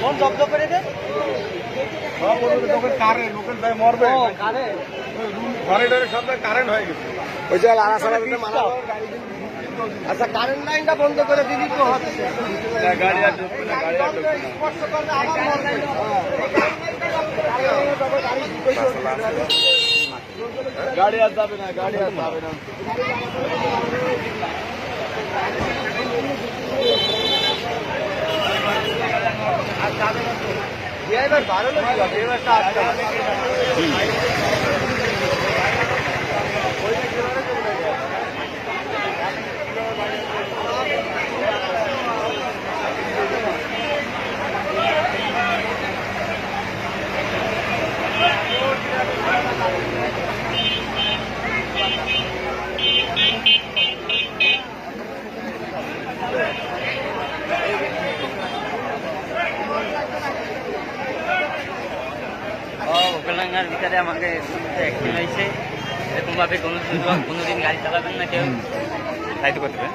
কোন জব্দ করে দে কারেন্ট লোকের ভাই মরবে ঘরে ঘরে সব কারেন্ট হয়ে গেছে ওই যে লারা সারা মানা আচ্ছা কারেন্ট লাইনটা বন্ধ করে দিবি তো হচ্ছে গাড়ি আর ঢুকবে না গাড়ি আর ঢুকবে না স্পষ্ট করলে আবার মরবে গাড়ি আর যাবে না গাড়ি আর যাবে না এবার ভালো লাগে এবারটা আটকা ওকলাঙ্গার ভিতরে আমাকে অ্যাক্সিডেন্ট হয়েছে এরকমভাবে কোনোদিন গাড়ি চালাবেন না কেউ তাই তো করতে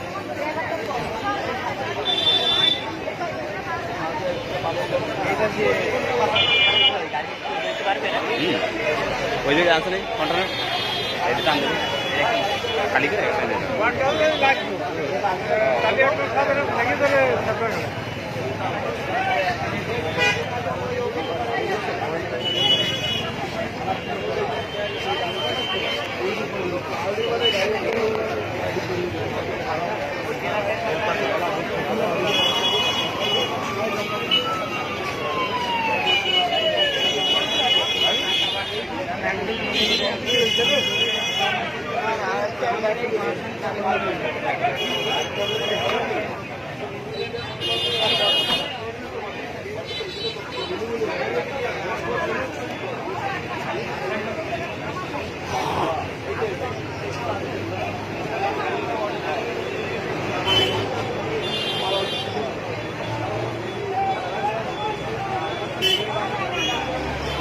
ওই জায়গায় আসলে কন্ট্রোল খালি করে Thank you.